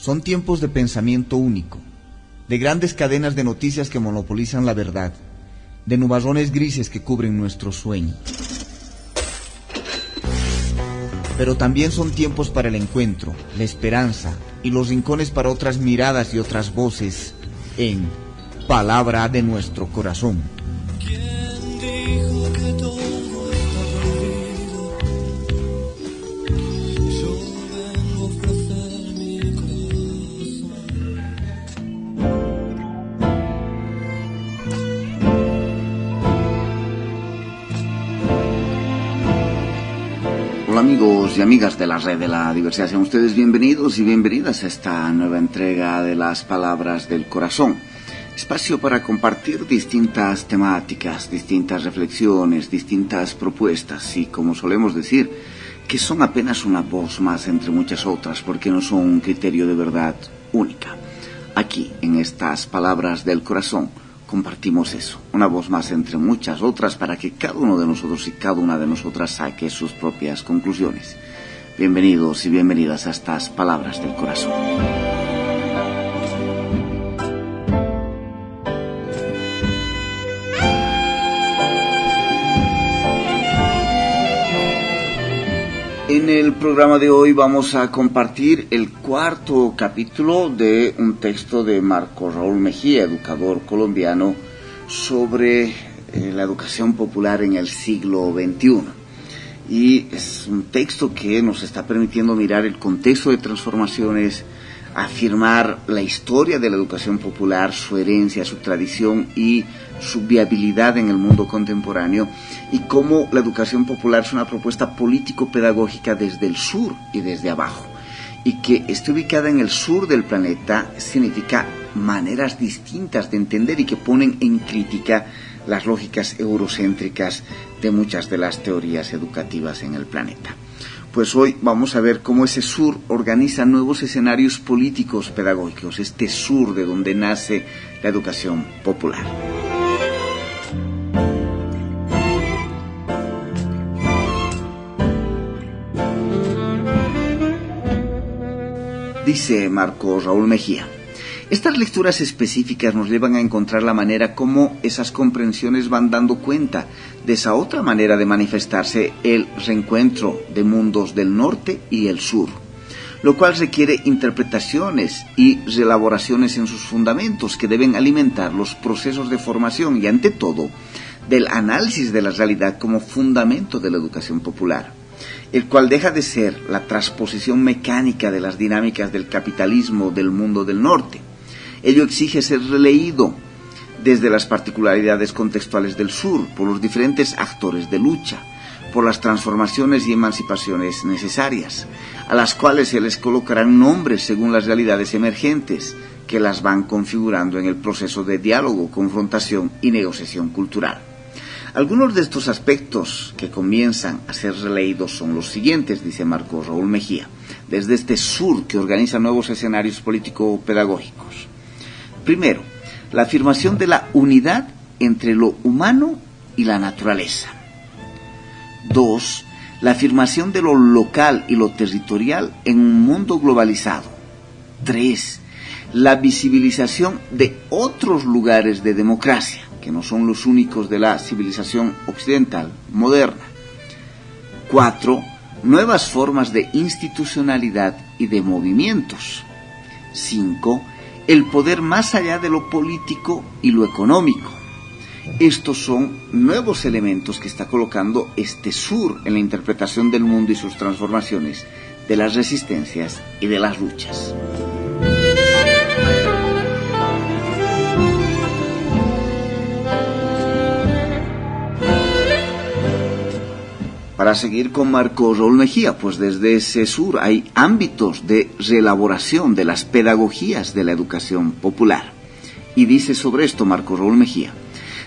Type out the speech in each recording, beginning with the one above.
Son tiempos de pensamiento único, de grandes cadenas de noticias que monopolizan la verdad, de nubarrones grises que cubren nuestro sueño. Pero también son tiempos para el encuentro, la esperanza y los rincones para otras miradas y otras voces en Palabra de nuestro corazón. ¿Quién dijo que todo está prohibido? Yo vengo a ofrecer mi corazón. Hola amigos y amigas de la red de la diversidad, sean ustedes bienvenidos y bienvenidas a esta nueva entrega de las Palabras del Corazón. Espacio para compartir distintas temáticas, distintas reflexiones, distintas propuestas y, como solemos decir, que son apenas una voz más entre muchas otras porque no son un criterio de verdad única. Aquí, en estas Palabras del Corazón, compartimos eso, una voz más entre muchas otras para que cada uno de nosotros y cada una de nosotras saque sus propias conclusiones. Bienvenidos y bienvenidas a estas Palabras del Corazón. En el programa de hoy vamos a compartir el cuarto capítulo de un texto de Marcos Raúl Mejía, educador colombiano, sobre la educación popular en el siglo XXI. Y es un texto que nos está permitiendo mirar el contexto de transformaciones, afirmar la historia de la educación popular, su herencia, su tradición y su viabilidad en el mundo contemporáneo, y cómo la educación popular es una propuesta político-pedagógica desde el sur y desde abajo, y que esté ubicada en el sur del planeta significa maneras distintas de entender y que ponen en crítica las lógicas eurocéntricas de muchas de las teorías educativas en el planeta. Pues hoy vamos a ver cómo ese sur organiza nuevos escenarios políticos pedagógicos, este sur de donde nace la educación popular. Dice Marcos Raúl Mejía: estas lecturas específicas nos llevan a encontrar la manera como esas comprensiones van dando cuenta de esa otra manera de manifestarse, el reencuentro de mundos del norte y el sur, lo cual requiere interpretaciones y reelaboraciones en sus fundamentos que deben alimentar los procesos de formación y, ante todo, del análisis de la realidad como fundamento de la educación popular, el cual deja de ser la transposición mecánica de las dinámicas del capitalismo del mundo del norte. Ello exige ser releído desde las particularidades contextuales del sur, por los diferentes actores de lucha, por las transformaciones y emancipaciones necesarias, a las cuales se les colocarán nombres según las realidades emergentes que las van configurando en el proceso de diálogo, confrontación y negociación cultural. Algunos de estos aspectos que comienzan a ser releídos son los siguientes, dice Marcos Raúl Mejía, desde este sur que organiza nuevos escenarios político-pedagógicos. Primero, la afirmación de la unidad entre lo humano y la naturaleza. 2. La afirmación de lo local y lo territorial en un mundo globalizado. 3. La visibilización de otros lugares de democracia, que no son los únicos de la civilización occidental moderna. 4. Nuevas formas de institucionalidad y de movimientos. 5. El poder más allá de lo político y lo económico. Estos son nuevos elementos que está colocando este sur en la interpretación del mundo y sus transformaciones, de las resistencias y de las luchas. Para seguir con Marcos Raúl Mejía, pues desde ese sur hay ámbitos de reelaboración de las pedagogías de la educación popular. Y dice sobre esto Marcos Raúl Mejía: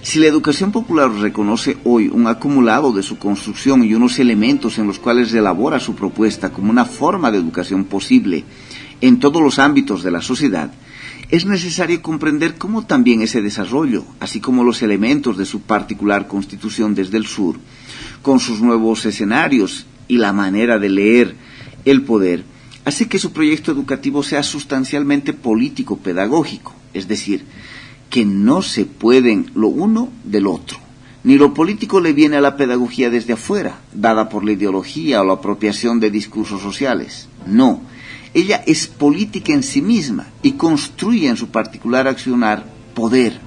si la educación popular reconoce hoy un acumulado de su construcción y unos elementos en los cuales reelabora su propuesta como una forma de educación posible en todos los ámbitos de la sociedad, es necesario comprender cómo también ese desarrollo, así como los elementos de su particular constitución desde el sur, con sus nuevos escenarios y la manera de leer el poder, hace que su proyecto educativo sea sustancialmente político-pedagógico, es decir, que no se pueden lo uno del otro. Ni lo político le viene a la pedagogía desde afuera, dada por la ideología o la apropiación de discursos sociales. No, ella es política en sí misma y construye en su particular accionar poder.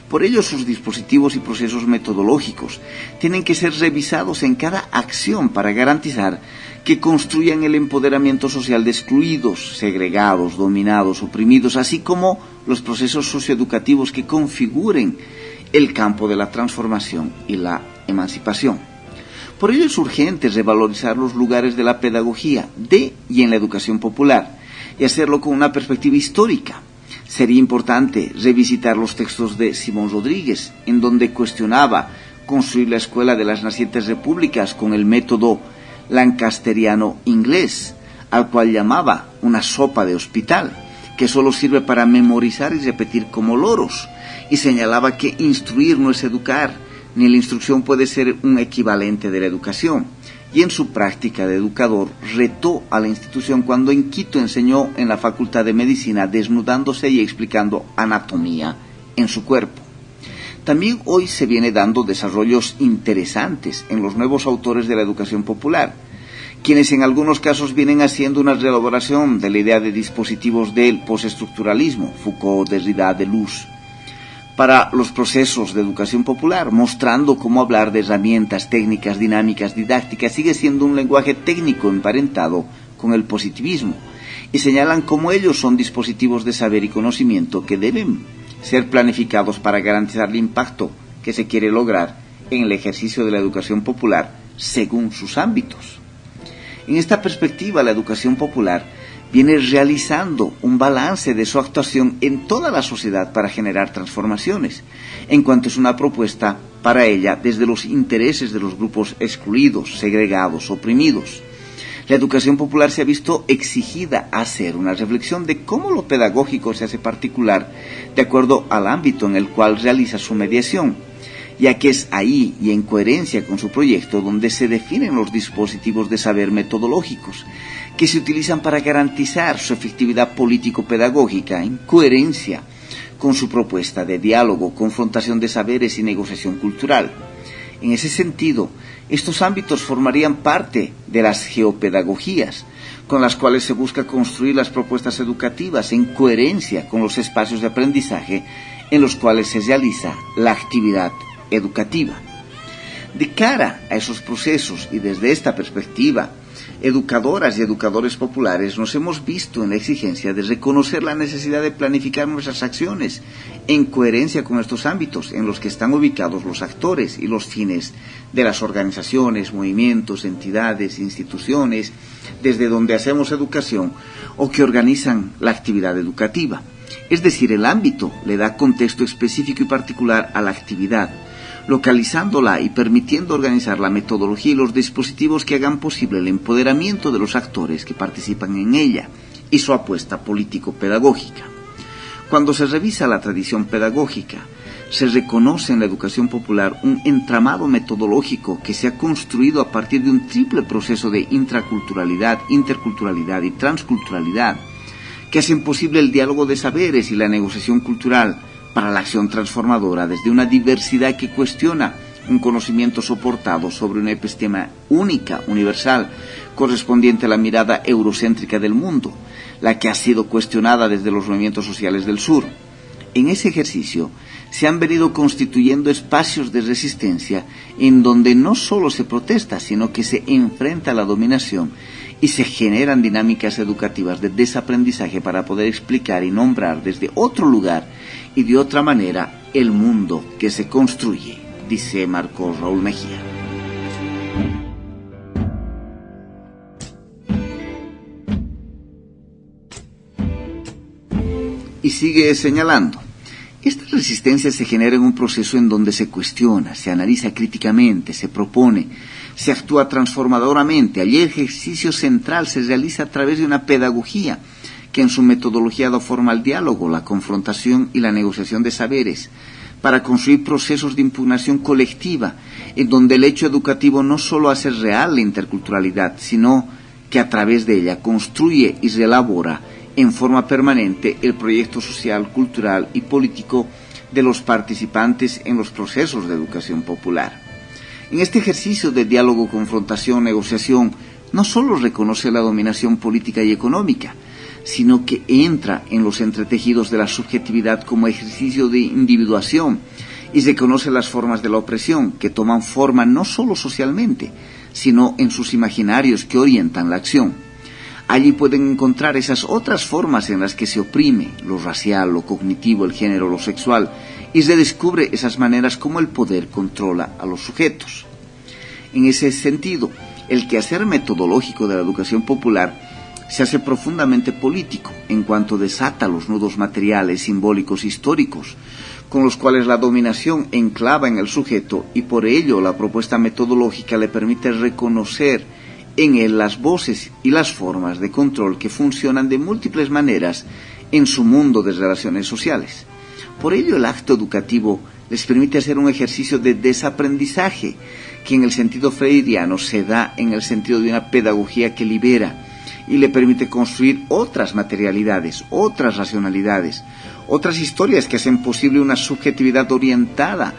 Por ello, sus dispositivos y procesos metodológicos tienen que ser revisados en cada acción para garantizar que construyan el empoderamiento social de excluidos, segregados, dominados, oprimidos, así como los procesos socioeducativos que configuren el campo de la transformación y la emancipación. Por ello es urgente revalorizar los lugares de la pedagogía de y en la educación popular y hacerlo con una perspectiva histórica. Sería importante revisitar los textos de Simón Rodríguez, en donde cuestionaba construir la escuela de las nacientes repúblicas con el método lancasteriano inglés, al cual llamaba una sopa de hospital, que solo sirve para memorizar y repetir como loros, y señalaba que instruir no es educar, ni la instrucción puede ser un equivalente de la educación. Y en su práctica de educador retó a la institución cuando en Quito enseñó en la Facultad de Medicina desnudándose y explicando anatomía en su cuerpo. También hoy se viene dando desarrollos interesantes en los nuevos autores de la educación popular, quienes en algunos casos vienen haciendo una reelaboración de la idea de dispositivos del postestructuralismo, Foucault, Derrida, Deleuze, para los procesos de educación popular, mostrando cómo hablar de herramientas, técnicas, dinámicas, didácticas sigue siendo un lenguaje técnico emparentado con el positivismo, y señalan cómo ellos son dispositivos de saber y conocimiento que deben ser planificados para garantizar el impacto que se quiere lograr en el ejercicio de la educación popular según sus ámbitos. En esta perspectiva, la educación popular viene realizando un balance de su actuación en toda la sociedad para generar transformaciones, en cuanto es una propuesta para ella desde los intereses de los grupos excluidos, segregados, oprimidos. La educación popular se ha visto exigida a hacer una reflexión de cómo lo pedagógico se hace particular de acuerdo al ámbito en el cual realiza su mediación, ya que es ahí y en coherencia con su proyecto donde se definen los dispositivos de saber metodológicos que se utilizan para garantizar su efectividad político-pedagógica en coherencia con su propuesta de diálogo, confrontación de saberes y negociación cultural. En ese sentido, estos ámbitos formarían parte de las geopedagogías, con las cuales se busca construir las propuestas educativas en coherencia con los espacios de aprendizaje en los cuales se realiza la actividad educativa. De cara a esos procesos y desde esta perspectiva, educadoras y educadores populares nos hemos visto en la exigencia de reconocer la necesidad de planificar nuestras acciones en coherencia con estos ámbitos en los que están ubicados los actores y los fines de las organizaciones, movimientos, entidades, instituciones, desde donde hacemos educación o que organizan la actividad educativa. Es decir, el ámbito le da contexto específico y particular a la actividad, localizándola y permitiendo organizar la metodología y los dispositivos que hagan posible el empoderamiento de los actores que participan en ella y su apuesta político-pedagógica. Cuando se revisa la tradición pedagógica, se reconoce en la educación popular un entramado metodológico que se ha construido a partir de un triple proceso de intraculturalidad, interculturalidad y transculturalidad, que hacen posible el diálogo de saberes y la negociación cultural para la acción transformadora desde una diversidad que cuestiona un conocimiento soportado sobre una epistema única, universal, correspondiente a la mirada eurocéntrica del mundo, la que ha sido cuestionada desde los movimientos sociales del sur. En ese ejercicio se han venido constituyendo espacios de resistencia en donde no solo se protesta, sino que se enfrenta a la dominación y se generan dinámicas educativas de desaprendizaje para poder explicar y nombrar desde otro lugar y de otra manera el mundo que se construye, dice Marcos Raúl Mejía. Y sigue señalando, esta resistencia se genera en un proceso en donde se cuestiona, se analiza críticamente, se propone, se actúa transformadoramente. Allí el ejercicio central se realiza a través de una pedagogía que en su metodología da forma al diálogo, la confrontación y la negociación de saberes, para construir procesos de impugnación colectiva, en donde el hecho educativo no solo hace real la interculturalidad, sino que a través de ella construye y reelabora en forma permanente el proyecto social, cultural y político de los participantes en los procesos de educación popular. En este ejercicio de diálogo, confrontación, negociación, no solo reconoce la dominación política y económica, sino que entra en los entretejidos de la subjetividad como ejercicio de individuación y reconoce las formas de la opresión que toman forma no solo socialmente, sino en sus imaginarios que orientan la acción. Allí pueden encontrar esas otras formas en las que se oprime lo racial, lo cognitivo, el género, lo sexual, y se descubre esas maneras como el poder controla a los sujetos. En ese sentido, el quehacer metodológico de la educación popular se hace profundamente político en cuanto desata los nudos materiales, simbólicos, históricos, con los cuales la dominación enclava en el sujeto, y por ello la propuesta metodológica le permite reconocer en él las voces y las formas de control que funcionan de múltiples maneras en su mundo de relaciones sociales. Por ello el acto educativo les permite hacer un ejercicio de desaprendizaje que en el sentido freiriano se da en el sentido de una pedagogía que libera y le permite construir otras materialidades, otras racionalidades, otras historias que hacen posible una subjetividad orientada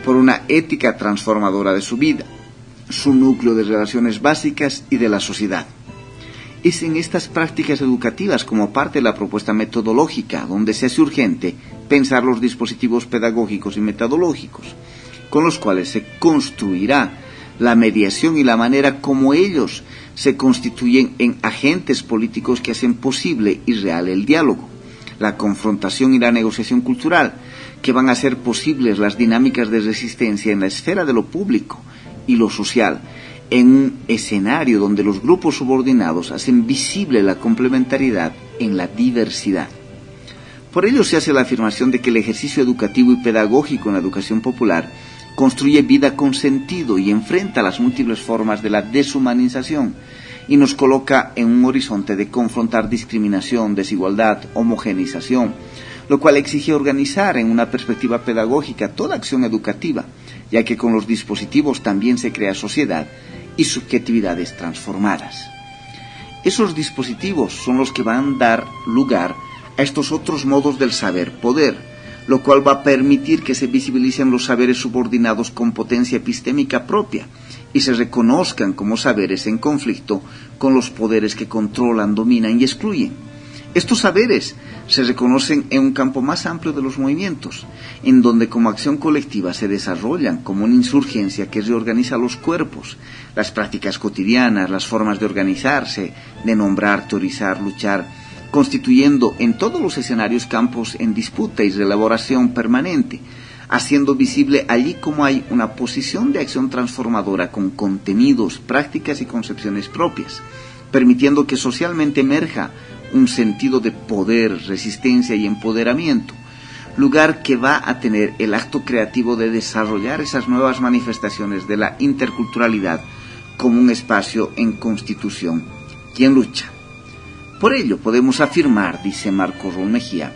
por una ética transformadora de su vida, su núcleo de relaciones básicas y de la sociedad. Es en estas prácticas educativas, como parte de la propuesta metodológica, donde se hace urgente pensar los dispositivos pedagógicos y metodológicos, con los cuales se construirá la mediación y la manera como ellos se constituyen en agentes políticos que hacen posible y real el diálogo, la confrontación y la negociación cultural, que van a hacer posibles las dinámicas de resistencia en la esfera de lo público y lo social, en un escenario donde los grupos subordinados hacen visible la complementariedad en la diversidad. Por ello se hace la afirmación de que el ejercicio educativo y pedagógico en la educación popular construye vida con sentido y enfrenta las múltiples formas de la deshumanización y nos coloca en un horizonte de confrontar discriminación, desigualdad, homogeneización, lo cual exige organizar en una perspectiva pedagógica toda acción educativa, ya que con los dispositivos también se crea sociedad y subjetividades transformadas. Esos dispositivos son los que van a dar lugar a estos otros modos del saber-poder, lo cual va a permitir que se visibilicen los saberes subordinados con potencia epistémica propia y se reconozcan como saberes en conflicto con los poderes que controlan, dominan y excluyen. Estos saberes se reconocen en un campo más amplio de los movimientos, en donde como acción colectiva se desarrollan como una insurgencia que reorganiza los cuerpos, las prácticas cotidianas, las formas de organizarse, de nombrar, teorizar, luchar, constituyendo en todos los escenarios campos en disputa y reelaboración permanente, haciendo visible allí como hay una posición de acción transformadora con contenidos, prácticas y concepciones propias, permitiendo que socialmente emerja un sentido de poder, resistencia y empoderamiento, lugar que va a tener el acto creativo de desarrollar esas nuevas manifestaciones de la interculturalidad como un espacio en constitución y en lucha. Por ello podemos afirmar, dice Marcos Raúl Mejía,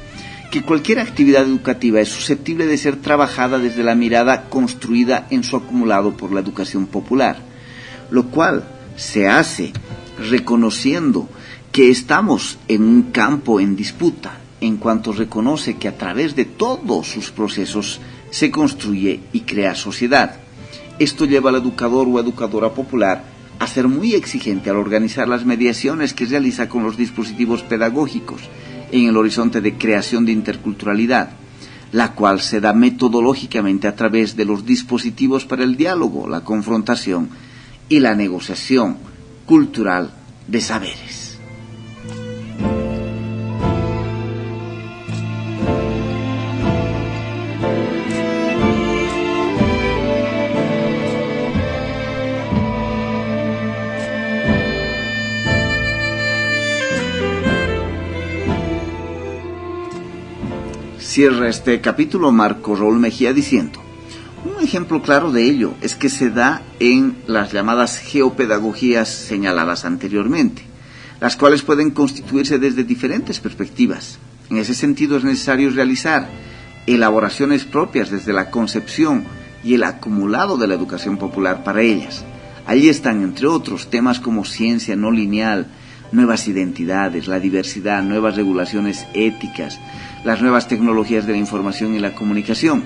que cualquier actividad educativa es susceptible de ser trabajada desde la mirada construida en su acumulado por la educación popular, lo cual se hace reconociendo que estamos en un campo en disputa, en cuanto reconoce que a través de todos sus procesos se construye y crea sociedad. Esto lleva al educador o educadora popular a ser muy exigente al organizar las mediaciones que realiza con los dispositivos pedagógicos en el horizonte de creación de interculturalidad, la cual se da metodológicamente a través de los dispositivos para el diálogo, la confrontación y la negociación cultural de saberes. Cierra este capítulo Marcos Raúl Mejía diciendo: un ejemplo claro de ello es que se da en las llamadas geopedagogías señaladas anteriormente, las cuales pueden constituirse desde diferentes perspectivas. En ese sentido es necesario realizar elaboraciones propias desde la concepción y el acumulado de la educación popular para ellas, Allí están, entre otros, temas como ciencia no lineal, nuevas identidades, la diversidad, nuevas regulaciones éticas, las nuevas tecnologías de la información y la comunicación.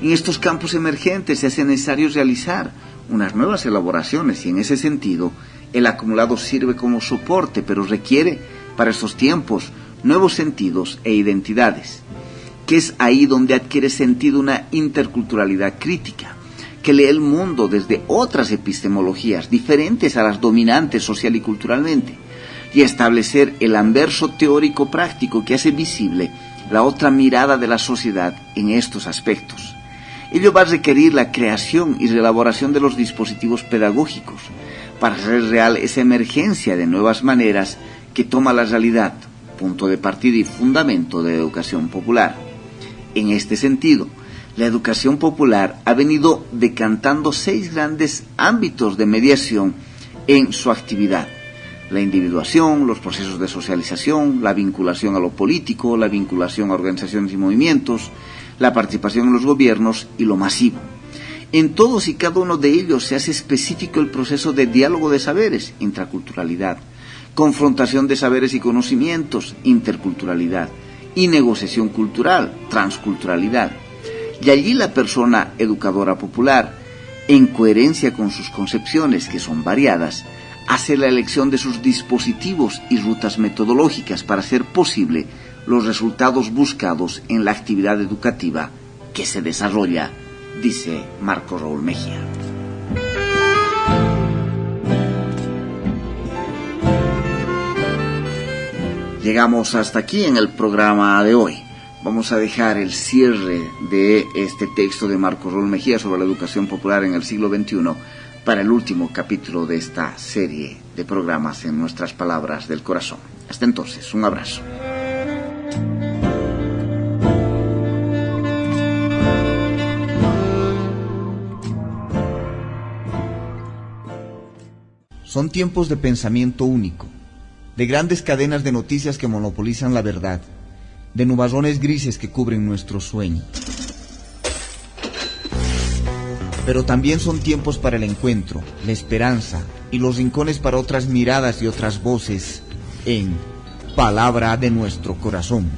En estos campos emergentes se hace necesario realizar unas nuevas elaboraciones y en ese sentido el acumulado sirve como soporte, pero requiere para estos tiempos nuevos sentidos e identidades, que es ahí donde adquiere sentido una interculturalidad crítica, que lee el mundo desde otras epistemologías diferentes a las dominantes social y culturalmente, y establecer el anverso teórico práctico que hace visible la otra mirada de la sociedad en estos aspectos. Ello va a requerir la creación y reelaboración de los dispositivos pedagógicos para hacer real esa emergencia de nuevas maneras que toma la realidad, punto de partida y fundamento de la educación popular. En este sentido, la educación popular ha venido decantando 6 grandes ámbitos de mediación en su actividad: la individuación, los procesos de socialización, la vinculación a lo político, la vinculación a organizaciones y movimientos, la participación en los gobiernos y lo masivo. En todos y cada uno de ellos se hace específico el proceso de diálogo de saberes, intraculturalidad, confrontación de saberes y conocimientos, interculturalidad, y negociación cultural, transculturalidad. Y allí la persona educadora popular, en coherencia con sus concepciones, que son variadas, hace la elección de sus dispositivos y rutas metodológicas para hacer posible los resultados buscados en la actividad educativa que se desarrolla, dice Marco Raúl Mejía. Llegamos hasta aquí en el programa de hoy. Vamos a dejar el cierre de este texto de Marco Raúl Mejía sobre la educación popular en el siglo XXI para el último capítulo de esta serie de programas en Nuestras Palabras del Corazón. Hasta entonces, un abrazo. Son tiempos de pensamiento único, de grandes cadenas de noticias que monopolizan la verdad, de nubarrones grises que cubren nuestro sueño. Pero también son tiempos para el encuentro, la esperanza y los rincones para otras miradas y otras voces en Palabra de nuestro Corazón.